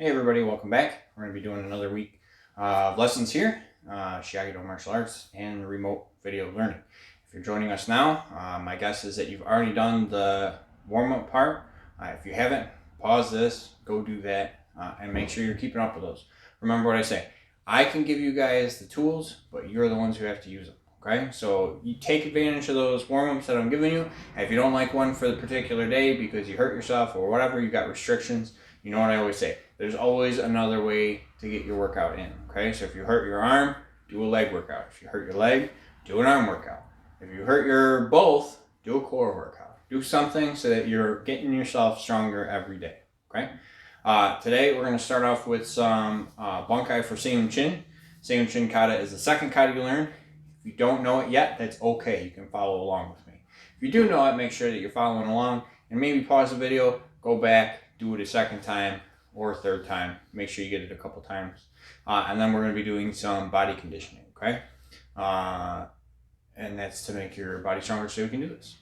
Hey everybody, welcome back. We're going to be doing another week of lessons here, Shiage Do Martial Arts and remote video learning. If you're joining us now, my guess is that you've already done the warm-up part. If you haven't, pause this, go do that, and make sure you're keeping up with those. Remember what I say, I can give you guys the tools, but you're the ones who have to use them. Okay, so you take advantage of those warm-ups that I'm giving you. And if you don't like one for the particular day because you hurt yourself or whatever, you got restrictions, you know what I always say, there's always another way to get your workout in. Okay, so if you hurt your arm, do a leg workout. If you hurt your leg, do an arm workout. If you hurt your both, do a core workout. Do something so that you're getting yourself stronger every day. Okay, today we're going to start off with some Bunkai for Seiunchin. Seiunchin kata is the second kata you learn. If you don't know it yet, that's okay. You can follow along with me. If you do know it, make sure that you're following along and maybe pause the video, go back, do it a second time or a third time. Make sure you get it a couple times. And then we're going to be doing some body conditioning, okay? And that's to make your body stronger so you can do this.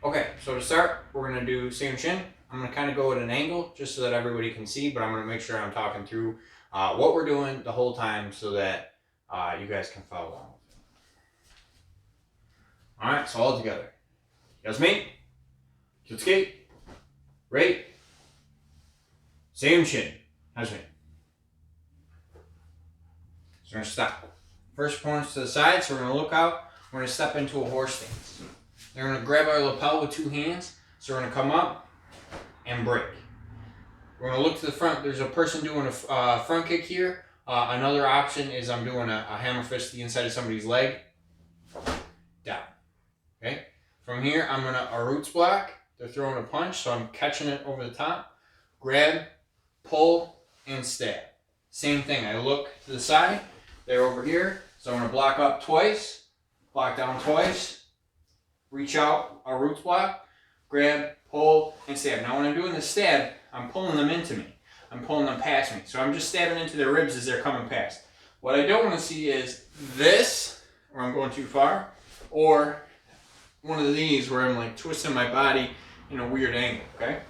Okay, so to start, we're going to do Seiunchin. I'm going to kind of go at an angle just so that everybody can see, but I'm going to make sure I'm talking through what we're doing the whole time so that you guys can follow along. Alright, so all together. Yasmin, Kyutsuki, Rei, Seiunchin, Yasmin. So we're going to stop. First points to the side, so we're going to look out. We're going to step into a horse stance. We're going to grab our lapel with two hands, so we're going to come up and break. We're going to look to the front. There's a person doing a front kick here. Another option is I'm doing a hammer fist to the inside of somebody's leg. Down. Okay. From here, I'm going to a roots block. They're throwing a punch, so I'm catching it over the top. Grab, pull, and stab. Same thing. I look to the side. They're over here. So I'm going to block up twice, block down twice, reach out, a roots block, grab, pull, and stab. Now when I'm doing the stab, I'm pulling them into me. I'm pulling them past me. So I'm just stabbing into their ribs as they're coming past. What I don't want to see is this, where I'm going too far, or one of these where I'm like twisting my body in a weird angle, okay?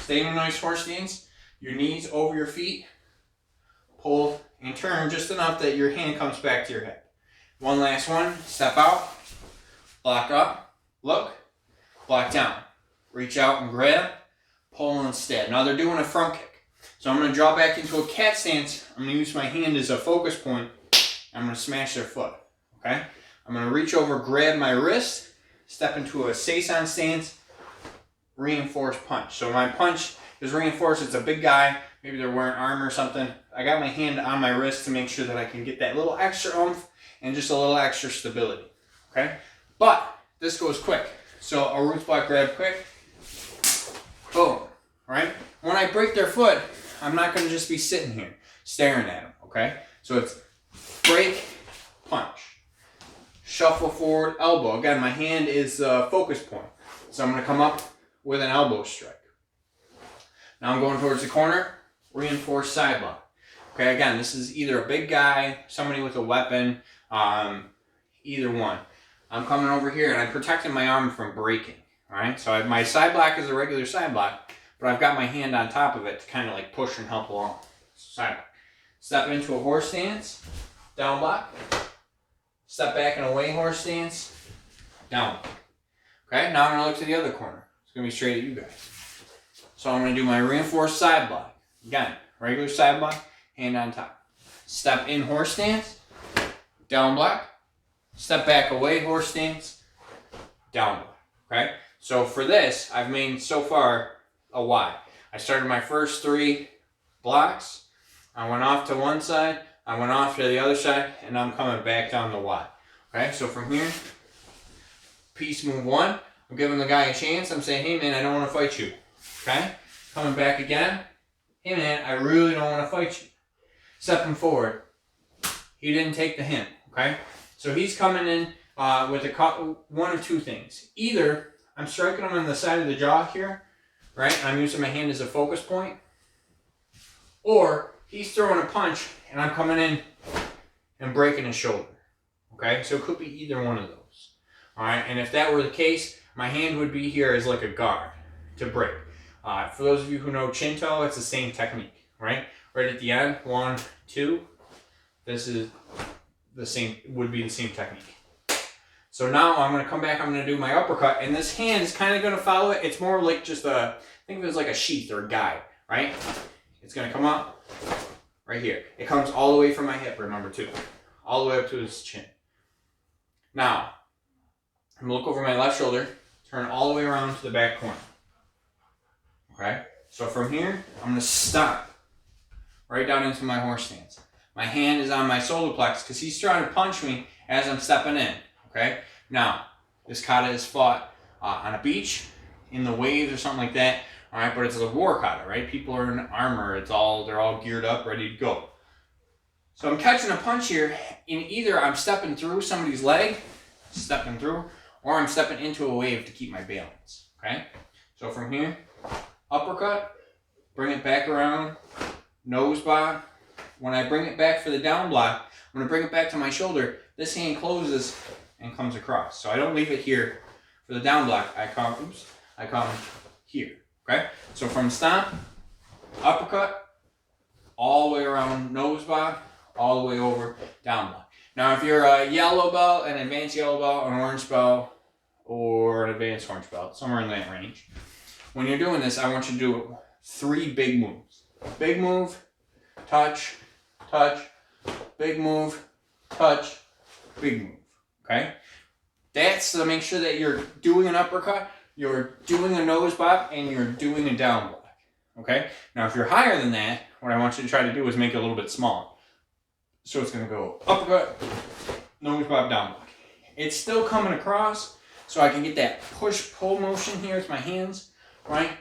Stay in a nice horse stance, your knees over your feet, pull and turn just enough that your hand comes back to your head. One last one, step out, block up, look, block down, reach out and grab, pull and stab. Now they're doing a front kick. So I'm going to draw back into a cat stance. I'm going to use my hand as a focus point. I'm going to smash their foot, okay? I'm going to reach over, grab my wrist, step into a Seisan stance, reinforce punch. So my punch is reinforced. It's a big guy. Maybe they're wearing armor or something. I got my hand on my wrist to make sure that I can get that little extra oomph and just a little extra stability, okay? But this goes quick. So a roots block grab quick. Boom. All right? When I break their foot, I'm not going to just be sitting here staring at them, okay? So it's break, punch. Shuffle forward, elbow. Again, my hand is the focus point. So I'm going to come up with an elbow strike. Now I'm going towards the corner, reinforce side block. Okay, again, this is either a big guy, somebody with a weapon, either one. I'm coming over here and I'm protecting my arm from breaking. All right, so my side block is a regular side block, but I've got my hand on top of it to kind of like push and help along. Side block. Step into a horse stance, down block. Step back and away horse stance, down. Okay, now I'm going to look to the other corner. It's going to be straight at you guys. So I'm going to do my reinforced side block. Again, regular side block, hand on top. Step in horse stance, down block. Step back away horse stance, down block. Okay, so for this, I've made so far a Y. I started my first three blocks. I went off to one side. I went off to the other side, and I'm coming back down the Y. Okay, so from here, piece move one. I'm giving the guy a chance. I'm saying, hey man, I don't want to fight you. Okay, coming back again. Hey man, I really don't want to fight you. Stepping forward. He didn't take the hint. Okay, so he's coming in with one of two things. Either I'm striking him on the side of the jaw here, right? I'm using my hand as a focus point, or he's throwing a punch and I'm coming in and breaking his shoulder. Okay, so it could be either one of those. All right, and if that were the case, my hand would be here as like a guard to break. For those of you who know Shinto, it's the same technique, right? Right at the end, 1, 2. This is the same, would be the same technique. So now I'm going to come back, I'm going to do my uppercut, and this hand is kind of going to follow it. It's more like just a, think of it as like a sheath or a guide, right? It's going to come up right here. It comes all the way from my hip, remember, too. All the way up to his chin. Now, I'm going to look over my left shoulder, turn all the way around to the back corner. Okay? So from here, I'm going to stop right down into my horse stance. My hand is on my solar plex because he's trying to punch me as I'm stepping in. Okay? Now, this kata is fought on a beach, in the waves or something like that. All right, but it's a war kata, right? People are in armor. They're all geared up, ready to go. So I'm catching a punch here, and either I'm stepping through somebody's leg, stepping through, or I'm stepping into a wave to keep my balance. Okay? So from here, uppercut, bring it back around, nose block. When I bring it back for the down block, I'm going to bring it back to my shoulder. This hand closes and comes across. So I don't leave it here for the down block. I come here. Okay? So from stomp, uppercut, all the way around nose block, all the way over down block. Now if you're a yellow belt, an advanced yellow belt, an orange belt, or an advanced orange belt, somewhere in that range, when you're doing this, I want you to do 3 big moves. Big move, touch, touch, big move, touch, big move. Okay? That's to make sure that you're doing an uppercut, you're doing a nose block, and you're doing a down block. Okay? Now, if you're higher than that, what I want you to try to do is make it a little bit smaller. So it's going to go uppercut, nose block, down block. It's still coming across, so I can get that push-pull motion here with my hands, right?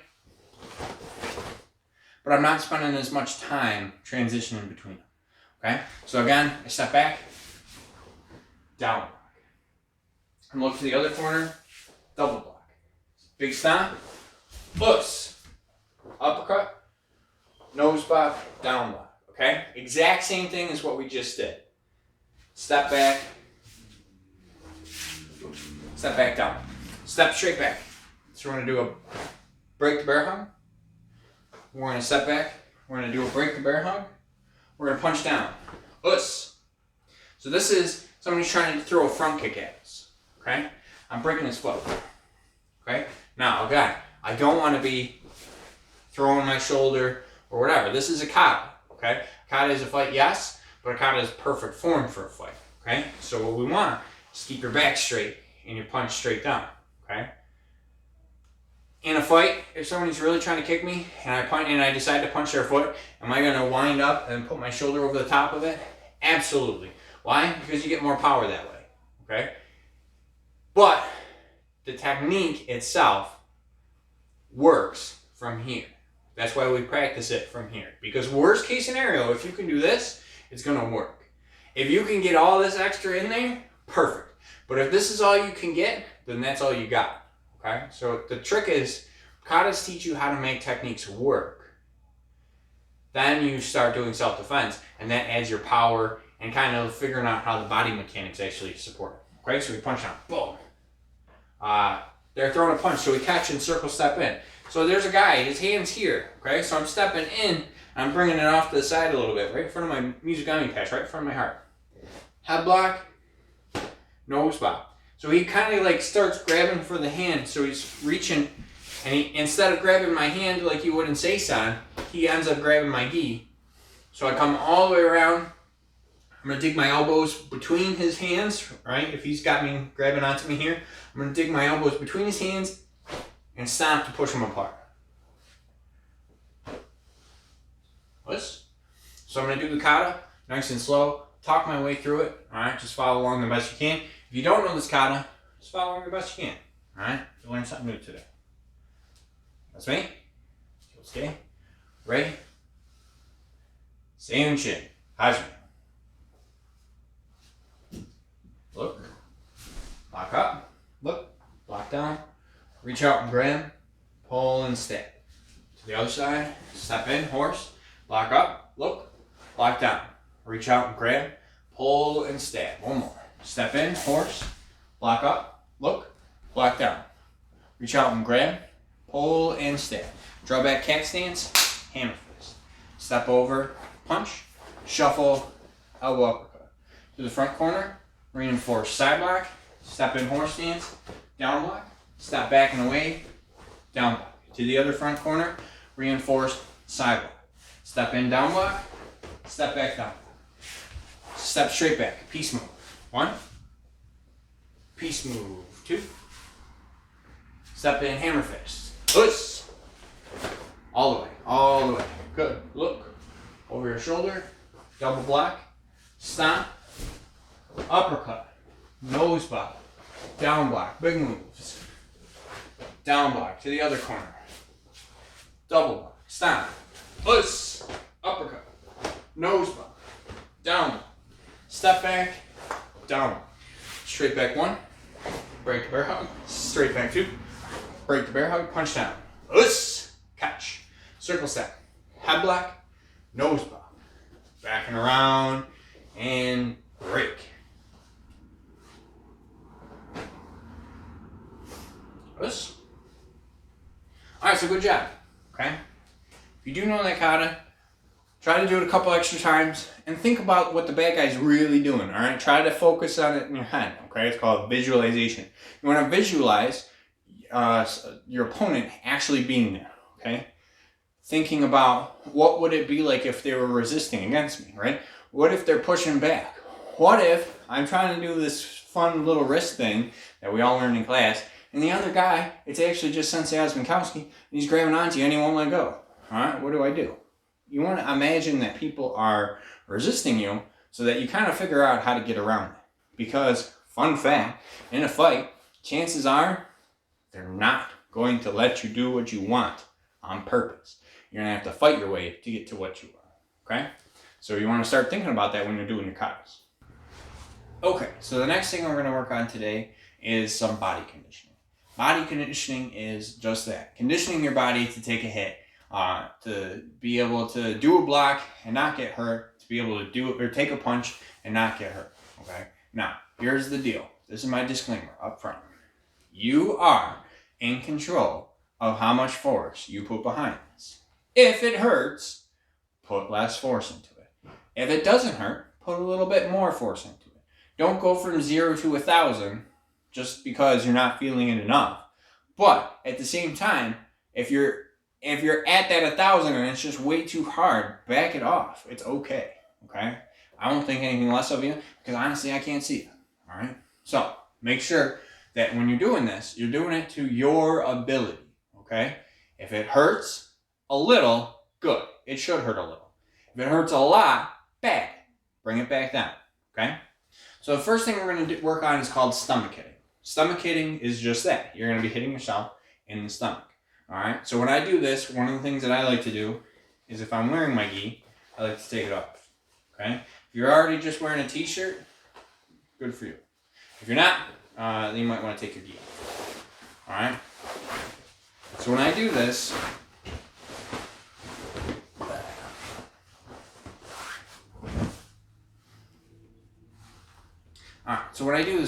But I'm not spending as much time transitioning between them. Okay? So again, I step back, down block. And look to the other corner, double block. Big stomp, push, uppercut, nose block, down block. Okay? Exact same thing as what we just did. Step back, step back down. Step straight back. So we're going to do a break the bear hug. We're going to step back. We're going to do a break the bear hug. We're going to punch down. Us. So this is somebody's trying to throw a front kick at us. Okay? I'm breaking his foot. Okay? Now, again, I don't want to be throwing my shoulder or whatever. This is a kata. Okay? Kata is a fight, yes, but a kata is perfect form for a fight. Okay? So what we want is keep your back straight and your punch straight down. Okay? In a fight, if somebody's really trying to kick me and I decide to punch their foot, am I going to wind up and put my shoulder over the top of it? Absolutely. Why? Because you get more power that way. Okay? But the technique itself works from here. That's why we practice it from here. Because worst case scenario, if you can do this, it's going to work. If you can get all this extra in there, perfect. But if this is all you can get, then that's all you got. Okay? So the trick is, katas teach you how to make techniques work. Then you start doing self-defense, and that adds your power and kind of figuring out how the body mechanics actually support it. Okay? So we punch down. Boom. They're throwing a punch, so we catch and circle step in. So there's a guy, his hand's here, okay? So I'm stepping in, I'm bringing it off to the side a little bit, right in front of my Mizugami patch, right in front of my heart. Head block, nose block. So he kind of like starts grabbing for the hand, so he's reaching, and he, instead of grabbing my hand like you would in Seisan, he ends up grabbing my gi. So I come all the way around, I'm going to dig my elbows between his hands, right? If he's got me grabbing onto me here, I'm going to dig my elbows between his hands and stomp to push them apart. This. So I'm going to do the kata, nice and slow, talk my way through it, alright? Just follow along the best you can. If you don't know this kata, just follow along the best you can, alright? You learn something new today. That's me. Okay. Ready? Seiunchin. Hajime. Look. Lock up. Look. Lock down. Reach out and grab. Pull and stab. To the other side. Step in. Horse. Lock up. Look. Lock down. Reach out and grab. Pull and stab. One more. Step in. Horse. Lock up. look, block down. Reach out and grab, pull and stab. Draw back cat stance, hammer fist. Step over, punch, shuffle, elbow uppercut. To the front corner, reinforce side block, step in horse stance, down block, step back and away, down block. To the other front corner, reinforce side block. Step in, down block, step back, down block. Step straight back, piece move. 1, piece move. 2, step in, hammer fist. Push. All the way, all the way. Good. Look over your shoulder, double block, stomp, uppercut, nose block, down block, big moves. Down block to the other corner, double block, stomp, push, uppercut, nose block, down block, step back, down, straight back 1, break the bear hug, straight back 2, break the bear hug, punch down, push, catch, circle step, head block, nose block, back and around, and break. Push. Alright, so good job, okay? If you do know that kata, try to do it a couple extra times and think about what the bad guy's really doing, alright? Try to focus on it in your head, okay? It's called visualization. You want to visualize your opponent actually being there, okay? Thinking about what would it be like if they were resisting against me, right? What if they're pushing back? What if I'm trying to do this fun little wrist thing that we all learned in class, and the other guy, it's actually just Sensei Osminkowski, and he's grabbing onto you and he won't let go. Alright, what do? You want to imagine that people are resisting you so that you kind of figure out how to get around it. Because, fun fact, in a fight, chances are they're not going to let you do what you want on purpose. You're going to have to fight your way to get to what you want. Okay? So you want to start thinking about that when you're doing your katas. Okay, so the next thing we're going to work on today is some body conditioning. Body conditioning is just that. Conditioning your body to take a hit, to be able to do a block and not get hurt, to be able to do it or take a punch and not get hurt. Okay? Now, here's the deal. This is my disclaimer up front. You are in control of how much force you put behind this. If it hurts, put less force into it. If it doesn't hurt, put a little bit more force into it. Don't go from 0 to 1,000 just because you're not feeling it enough. But at the same time, if you're at that 1,000 and it's just way too hard, back it off. It's okay. Okay? I don't think anything less of you because honestly I can't see it. Alright? So make sure that when you're doing this, you're doing it to your ability. Okay? If it hurts a little, good. It should hurt a little. If it hurts a lot, bad. Bring it back down. Okay? So the first thing we're going to work on is called stomach hitting. Stomach hitting is just that. You're going to be hitting yourself in the stomach. Alright? So when I do this, one of the things that I like to do is if I'm wearing my gi, I like to take it off. Okay? If you're already just wearing a t-shirt, good for you. If you're not, then you might want to take your gi off. Alright? So when I do this,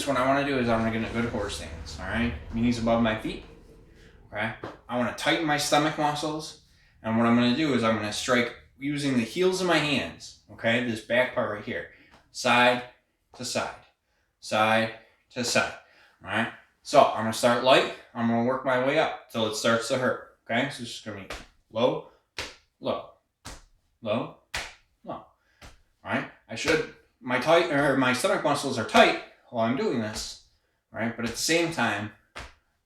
what I want to do is I'm going to get a good horse stance. Alright? Knees above my feet. Okay? I want to tighten my stomach muscles. And what I'm going to do is I'm going to strike using the heels of my hands. Okay? This back part right here. Side to side. Side to side. Alright? So I'm going to start light. I'm going to work my way up till it starts to hurt. Okay? So it's just going to be low, low, low, low. Alright? My stomach muscles are tight while I'm doing this. Alright? But at the same time,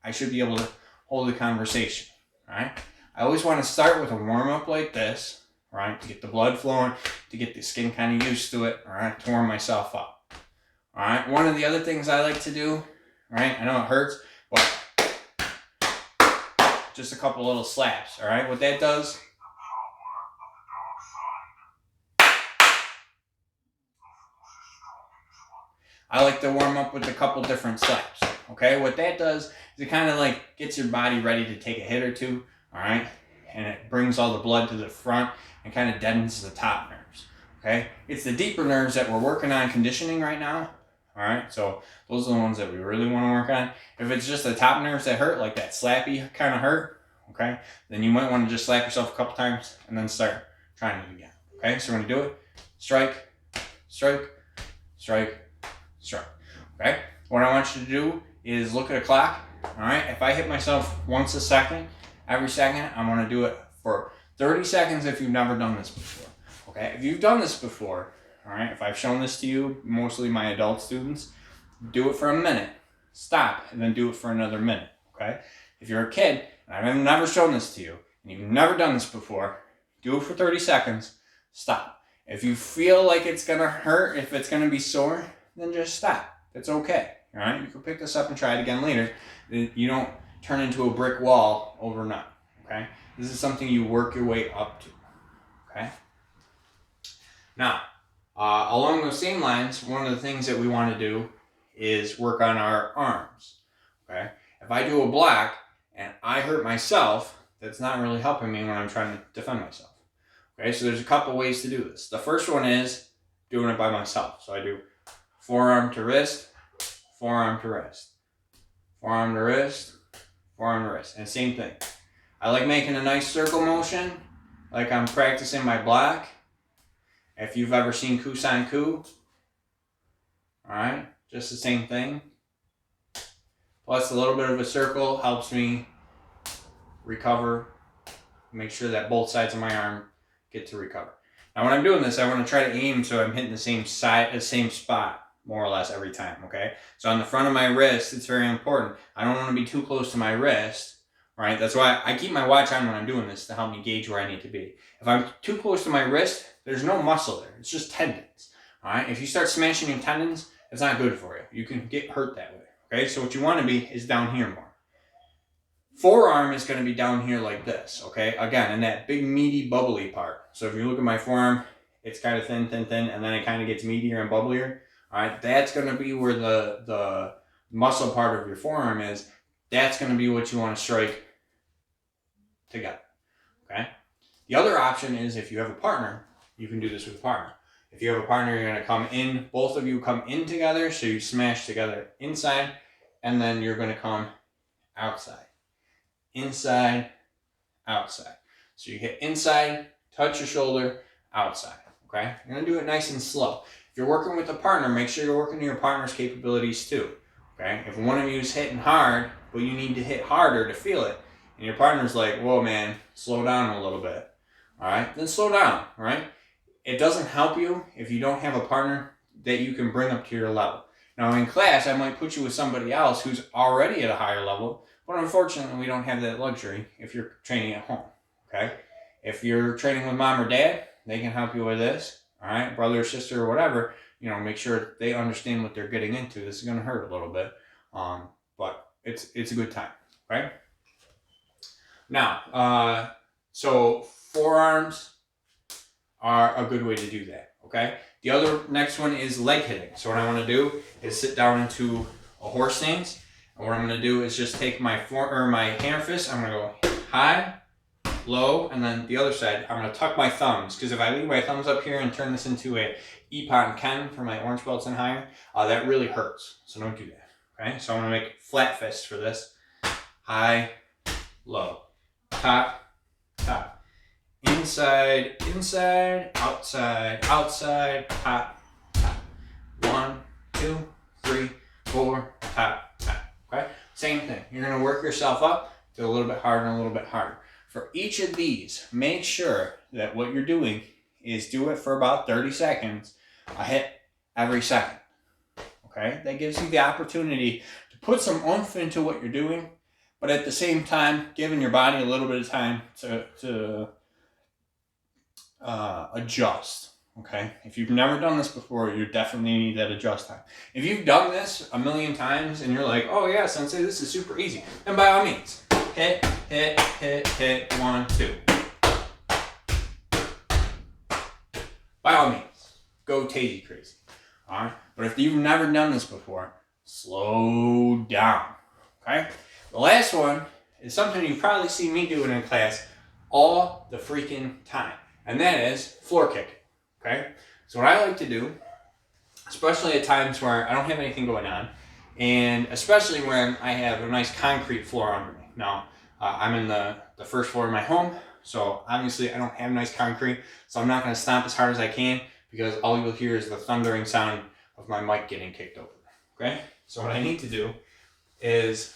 I should be able to hold the conversation. Alright? I always want to start with a warm-up like this. Alright? To get the blood flowing, to get the skin kind of used to it. Alright? To warm myself up. Alright? One of the other things I like to do, right? I know it hurts, but just a couple little slaps. Alright? What that does, I like to warm up with a couple different slaps. Okay? What that does is it kind of like gets your body ready to take a hit or two. Alright? And it brings all the blood to the front and kind of deadens the top nerves. Okay? It's the deeper nerves that we're working on conditioning right now. All right, so those are the ones that we really want to work on. If it's just the top nerves that hurt, like that slappy kind of hurt, okay, then you might want to just slap yourself a couple times and then start trying it again. Okay, so we're going to do it. Strike, strike, strike, strike. Okay, what I want you to do is look at a clock. All right, if I hit myself once a second, every second, I want to do it for 30 seconds if you've never done this before. Okay, if you've done this before, all right, if I've shown this to you, mostly my adult students, do it for a minute, stop, and then do it for another minute. Okay, if you're a kid and I've never shown this to you and you've never done this before, do it for 30 seconds, stop. If you feel like it's gonna hurt, if it's gonna be sore, then just stop. It's okay. All right, you can pick this up and try it again later. You don't turn into a brick wall overnight. Okay, this is something you work your way up to. Okay. Now, along those same lines, one of the things that we want to do is work on our arms. Okay, if I do a block and I hurt myself, that's not really helping me when I'm trying to defend myself. Okay, so there's a couple ways to do this. The first one is doing it by myself. So I do forearm to wrist, forearm to wrist, forearm to wrist, forearm to wrist, and same thing. I like making a nice circle motion, like I'm practicing my block. If you've ever seen Kusan-ku, all right, just the same thing. Plus a little bit of a circle helps me recover, make sure that both sides of my arm get to recover. Now when I'm doing this, I want to try to aim so I'm hitting the same spot, more or less every time, okay? So on the front of my wrist, it's very important. I don't want to be too close to my wrist, right? That's why I keep my watch on when I'm doing this to help me gauge where I need to be. If I'm too close to my wrist, there's no muscle there. It's just tendons, all right? If you start smashing your tendons, it's not good for you. You can get hurt that way, okay? So what you want to be is down here more. Forearm is going to be down here like this, okay? Again, in that big meaty bubbly part. So if you look at my forearm, it's kind of thin, thin, thin, and then it kind of gets meatier and bubblier. All right, that's going to be where the muscle part of your forearm is. That's going to be what you want to strike together, okay? The other option is if you have a partner, you can do this with a partner. If you have a partner, you're going to come in, both of you come in together, so you smash together inside, and then you're going to come outside. Inside, outside. So you hit inside, touch your shoulder, outside, okay? You're going to do it nice and slow. If you're working with a partner, make sure you're working to your partner's capabilities too, okay? If one of you is hitting hard, but you need to hit harder to feel it, and your partner's like, whoa, man, slow down a little bit, all right? Then slow down, all right? It doesn't help you if you don't have a partner that you can bring up to your level. Now, in class, I might put you with somebody else who's already at a higher level, but unfortunately, we don't have that luxury if you're training at home, okay? If you're training with mom or dad, they can help you with this, all right? Brother or sister or whatever, you know, make sure they understand what they're getting into. This is going to hurt a little bit, but it's a good time, right? Now, so forearms are a good way to do that, okay? The other next one is leg hitting. So what I want to do is sit down into a horse stance. And what I'm going to do is just take my hand fist. I'm going to go high, low, and then the other side, I'm going to tuck my thumbs. Because if I leave my thumbs up here and turn this into a Ippon Ken for my orange belts and higher, that really hurts. So don't do that, okay? So I'm going to make flat fists for this. High, low, top, top. Inside, inside, outside, outside, top, top. 1, 2, 3, 4, top, top. Okay? Same thing. You're going to work yourself up to a little bit harder and a little bit harder. For each of these, make sure that what you're doing is do it for about 30 seconds, a hit every second. Okay? That gives you the opportunity to put some oomph into what you're doing, but at the same time, giving your body a little bit of time to adjust, okay? If you've never done this before, you definitely need that adjust time. If you've done this a million times and you're like, oh yeah, Sensei, this is super easy, then by all means, hit, hit, hit, hit, 1, 2. By all means, go tasty crazy, all right? But if you've never done this before, slow down, okay? The last one is something you've probably seen me doing in class all the freaking time. And that is floor kicking, okay? So what I like to do especially at times where I don't have anything going on, and especially when I have a nice concrete floor under me. Now, I'm in the first floor of my home, so obviously I don't have nice concrete, so I'm not going to stomp as hard as I can because all you'll hear is the thundering sound of my mic getting kicked over. Okay? So what I need to do is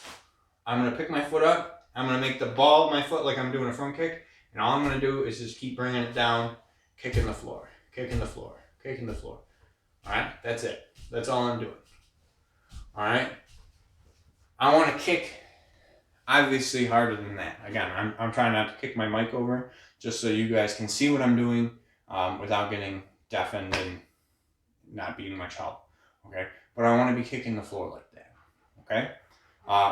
I'm going to pick my foot up, I'm going to make the ball of my foot like I'm doing a front kick, and all I'm going to do is just keep bringing it down, kicking the floor, kicking the floor, kicking the floor. Alright? That's it. That's all I'm doing. Alright? I want to kick obviously harder than that. Again, I'm trying not to kick my mic over just so you guys can see what I'm doing without getting deafened and not being much help. Okay? But I want to be kicking the floor like that. Okay?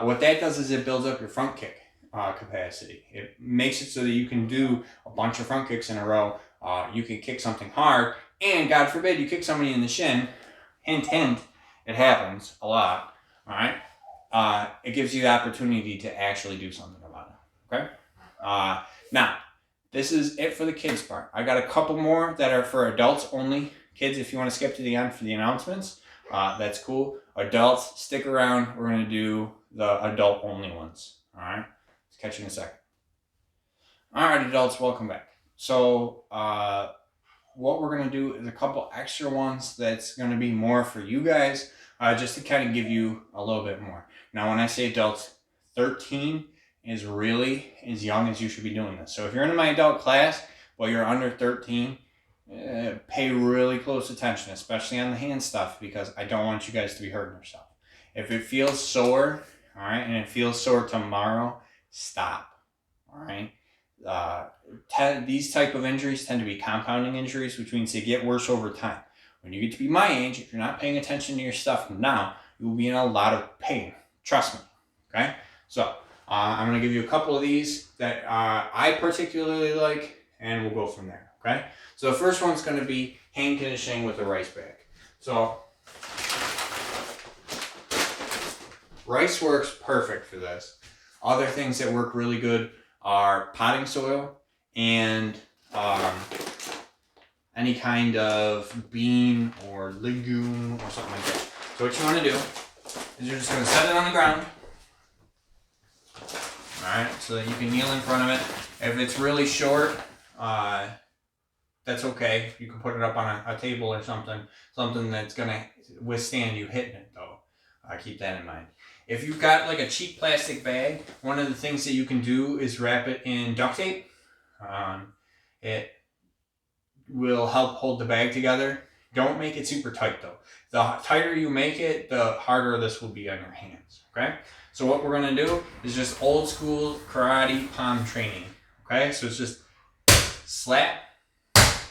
What that does is it builds up your front kick capacity. It makes it so that you can do a bunch of front kicks in a row. You can kick something hard, and God forbid you kick somebody in the shin. Hint, hint. It happens a lot. All right? It gives you the opportunity to actually do something about it. Okay? Now, this is it for the kids part. I got a couple more that are for adults only. Kids, if you want to skip to the end for the announcements, that's cool. Adults, stick around. We're going to do the adult only ones. All right? Let's catch you in a second. All right, adults, welcome back. So, what we're going to do is a couple extra ones that's going to be more for you guys, just to kind of give you a little bit more. Now, when I say adults, 13 is really as young as you should be doing this. So if you're in my adult class, while you're under 13, pay really close attention, especially on the hand stuff, because I don't want you guys to be hurting yourself. If it feels sore, all right, and it feels sore tomorrow, stop, all right? These type of injuries tend to be compounding injuries, which means they get worse over time. When you get to be my age, if you're not paying attention to your stuff now, you will be in a lot of pain. Trust me, okay? So, I'm going to give you a couple of these that I particularly like, and we'll go from there, okay? So the first one's going to be hand conditioning with a rice bag. So, rice works perfect for this. Other things that work really good are potting soil and any kind of bean or legume or something like that. So what you want to do is you're just going to set it on the ground. Alright, so that you can kneel in front of it. If it's really short, that's okay. You can put it up on a table or something that's going to withstand you hitting it, though. Keep that in mind. If you've got like a cheap plastic bag, one of the things that you can do is wrap it in duct tape. It will help hold the bag together. Don't make it super tight, though. The tighter you make it, the harder this will be on your hands, okay? So what we're going to do is just old school karate palm training, okay? So it's just slap,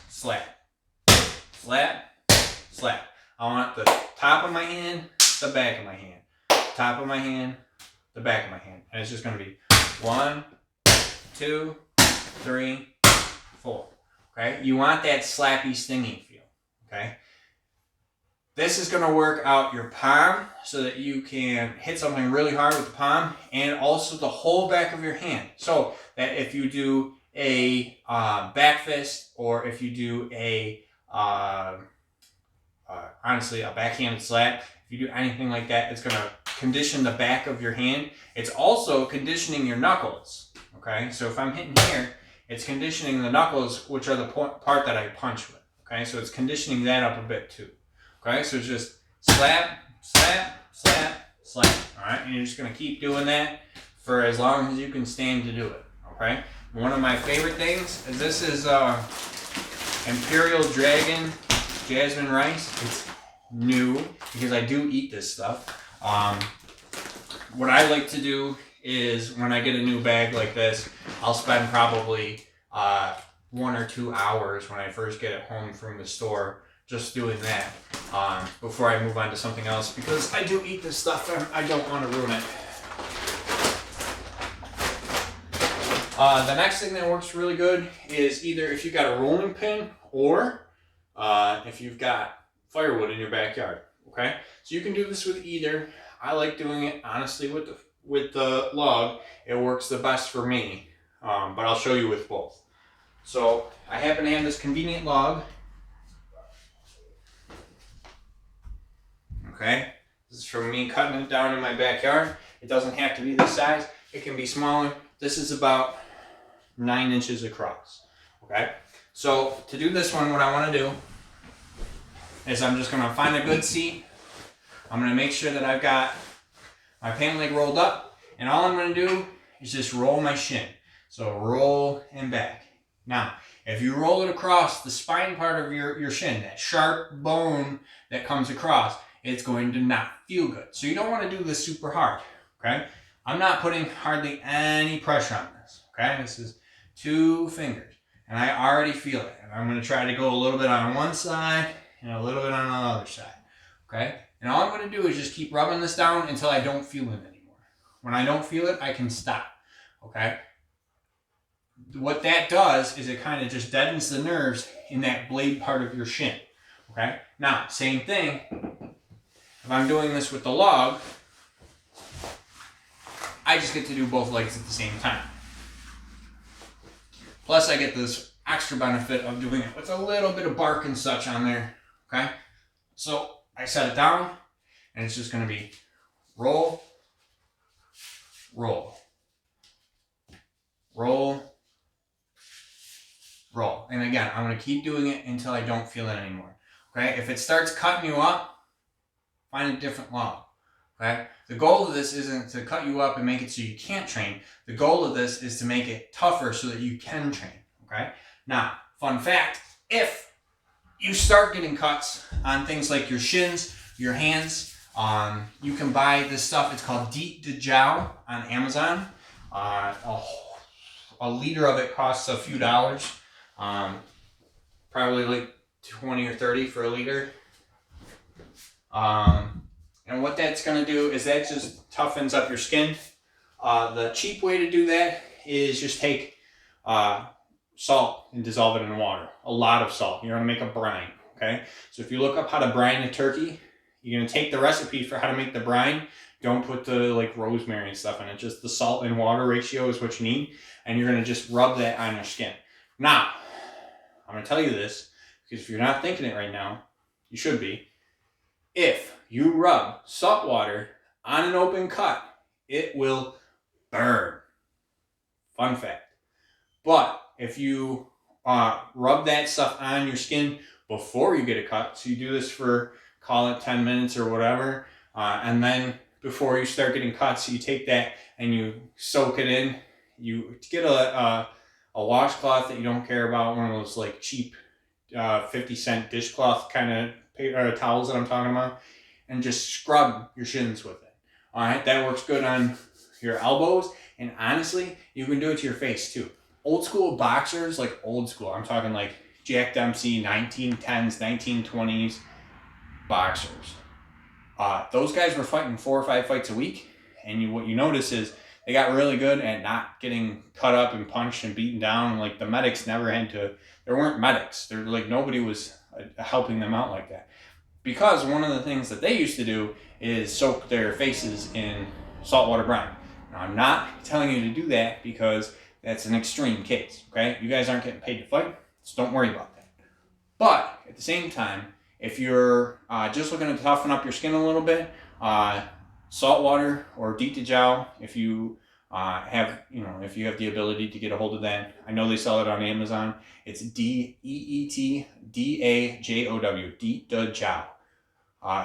slap, slap, slap. I want the top of my hand, the back of my hand, top of my hand, the back of my hand. And it's just going to be 1, 2, 3, 4, okay? You want that slappy, stinging feel, okay? This is going to work out your palm so that you can hit something really hard with the palm, and also the whole back of your hand. So that if you do a back fist, or if you do a, honestly, a backhanded slap, if you do anything like that, it's going to condition the back of your hand. It's also conditioning your knuckles, okay? So if I'm hitting here, it's conditioning the knuckles, which are the part that I punch with, okay? So it's conditioning that up a bit too. Okay, so just slap, slap, slap, slap, all right? And you're just going to keep doing that for as long as you can stand to do it, okay? One of my favorite things is this is Imperial Dragon Jasmine Rice. It's new because I do eat this stuff. What I like to do is when I get a new bag like this, I'll spend probably 1 or 2 hours when I first get it home from the store just doing that before I move on to something else, because I do eat this stuff and I don't want to ruin it. The next thing that works really good is either if you've got a rolling pin or if you've got firewood in your backyard. Okay, so you can do this with either. I like doing it honestly with the log. It works the best for me, but I'll show you with both. So I happen to have this convenient log. okay? This is from me cutting it down in my backyard. It doesn't have to be this size. It can be smaller. This is about 9 inches across, okay? So to do this one, what I want to do is I'm just going to find a good seat. I'm going to make sure that I've got my pant leg rolled up, and all I'm going to do is just roll my shin. So roll and back. Now, if you roll it across the spine part of your shin, that sharp bone that comes across, it's going to not feel good. So you don't want to do this super hard, okay? I'm not putting hardly any pressure on this, okay? This is 2 fingers, and I already feel it. And I'm going to try to go a little bit on one side and a little bit on the other side, okay? And all I'm going to do is just keep rubbing this down until I don't feel it anymore. When I don't feel it, I can stop, okay? What that does is it kind of just deadens the nerves in that blade part of your shin, okay? Now, same thing, if I'm doing this with the log, I just get to do both legs at the same time. Plus, I get this extra benefit of doing it with a little bit of bark and such on there, okay? So I set it down, and it's just going to be roll, roll, roll, roll. And again, I'm going to keep doing it until I don't feel it anymore, okay? If it starts cutting you up, find a different log, okay? The goal of this isn't to cut you up and make it so you can't train. The goal of this is to make it tougher so that you can train, okay? Now, fun fact, if you start getting cuts on things like your shins, your hands, you can buy this stuff. It's called Shiage Do Martial on Amazon. A liter of it costs a few dollars, probably like 20 or 30 for a liter. And what that's going to do is that just toughens up your skin. The cheap way to do that is just take salt and dissolve it in water. A lot of salt. You're going to make a brine, okay? So if you look up how to brine a turkey, you're going to take the recipe for how to make the brine. Don't put the like rosemary and stuff in it. Just the salt and water ratio is what you need. And you're going to just rub that on your skin. Now, I'm going to tell you this because if you're not thinking it right now, you should be. If you rub salt water on an open cut, it will burn. Fun fact. But if you rub that stuff on your skin before you get a cut, so you do this for, call it 10 minutes or whatever, and then before you start getting cuts, you take that and you soak it in. You get a washcloth that you don't care about, one of those like cheap 50-cent dishcloth kind of towels that I'm talking about, and just scrub your shins with it. All right, that works good on your elbows, and honestly, you can do it to your face too. Old school boxers, like old school, I'm talking like Jack Dempsey, 1910s, 1920s boxers. Those guys were fighting 4 or 5 fights a week, and what you notice is they got really good at not getting cut up and punched and beaten down. Like the medics never had to, there weren't medics. They're like, nobody was helping them out like that. Because one of the things that they used to do is soak their faces in saltwater brine. Now, I'm not telling you to do that because that's an extreme case, okay? You guys aren't getting paid to fight, so don't worry about that. But at the same time, if you're just looking to toughen up your skin a little bit, salt water or Shiage Do Martial, if you have the ability to get a hold of that. I know they sell it on Amazon. It's DEETDAJOW, Shiage Do Martial.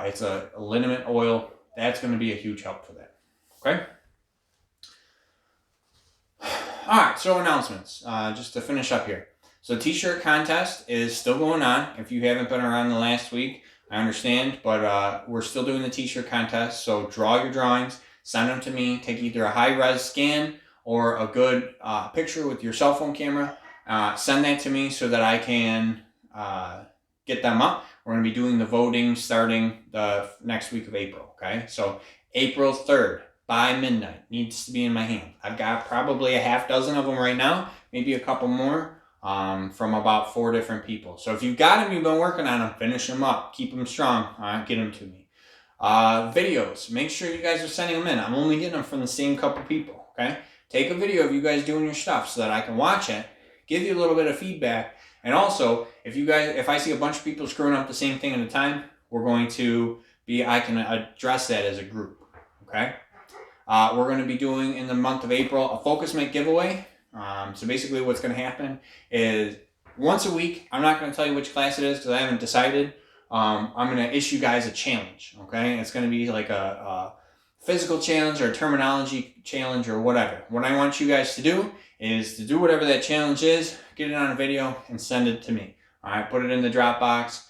It's a liniment oil. That's going to be a huge help for that. Okay? All right, so announcements, just to finish up here. So the t-shirt contest is still going on. If you haven't been around the last week, I understand, but we're still doing the t-shirt contest. So draw your drawings, send them to me, take either a high-res scan or a good picture with your cell phone camera. Send that to me so that I can get them up. We're going to be doing the voting starting the next week of April, okay? So April 3rd. By midnight, needs to be in my hand. I've got probably a half dozen of them right now, maybe a couple more from about 4 different people. So if you've got them, you've been working on them, finish them up, keep them strong, get them to me. Videos, make sure you guys are sending them in. I'm only getting them from the same couple people, okay? Take a video of you guys doing your stuff so that I can watch it, give you a little bit of feedback, and also, if I see a bunch of people screwing up the same thing at a time, we're going to B, I can address that as a group, okay? We're going to be doing in the month of April a Focus Make giveaway. So basically what's going to happen is once a week, I'm not going to tell you which class it is because I haven't decided. I'm going to issue guys a challenge, okay? It's going to be like a physical challenge or a terminology challenge or whatever. What I want you guys to do is to do whatever that challenge is, get it on a video and send it to me. All right, put it in the Dropbox,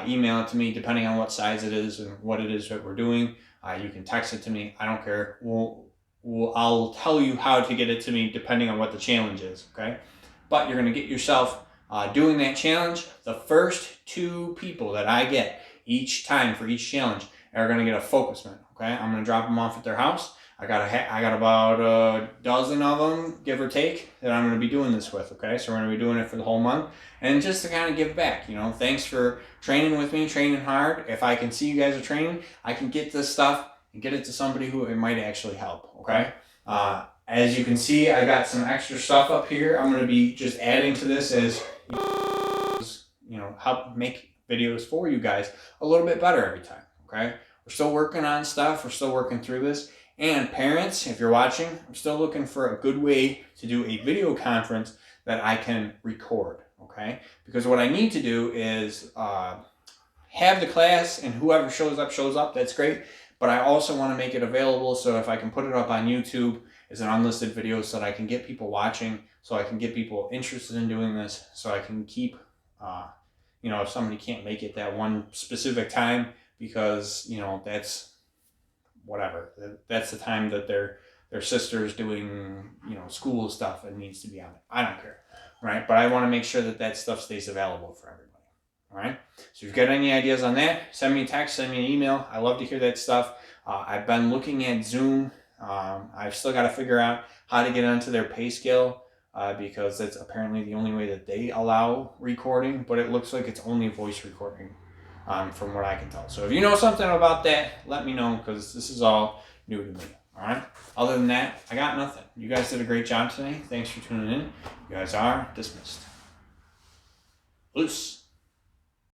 email it to me depending on what size it is and what it is that we're doing. You can text it to me. I don't care. I'll tell you how to get it to me depending on what the challenge is, okay? But you're going to get yourself doing that challenge. The first 2 people that I get each time for each challenge are going to get a focus mitt, okay? I'm going to drop them off at their house. I got about a dozen of them, give or take, that I'm going to be doing this with, okay? So we're going to be doing it for the whole month. And just to kind of give back, you know, thanks for training with me, training hard. If I can see you guys are training, I can get this stuff and get it to somebody who it might actually help, okay? As you can see, I got some extra stuff up here. I'm going to be just adding to this as, you know, help make videos for you guys a little bit better every time, okay? We're still working on stuff. We're still working through this. And parents, if you're watching, I'm still looking for a good way to do a video conference that I can record, okay? Because what I need to do is have the class and whoever shows up, that's great. But I also want to make it available so if I can put it up on YouTube as an unlisted video so that I can get people watching, so I can get people interested in doing this, so I can keep, you know, if somebody can't make it that one specific time because, you know, that's whatever. That's the time that their sister's doing, you know, school stuff and needs to be on it. I don't care, right? But I want to make sure that that stuff stays available for everybody, all right? So if you've got any ideas on that, send me a text, send me an email. I love to hear that stuff. I've been looking at Zoom. I've still got to figure out how to get onto their pay scale because that's apparently the only way that they allow recording, but it looks like it's only voice recording. From what I can tell. So if you know something about that, let me know because this is all new to me. All right. Other than that, I got nothing. You guys did a great job today. Thanks for tuning in. You guys are dismissed. Loose.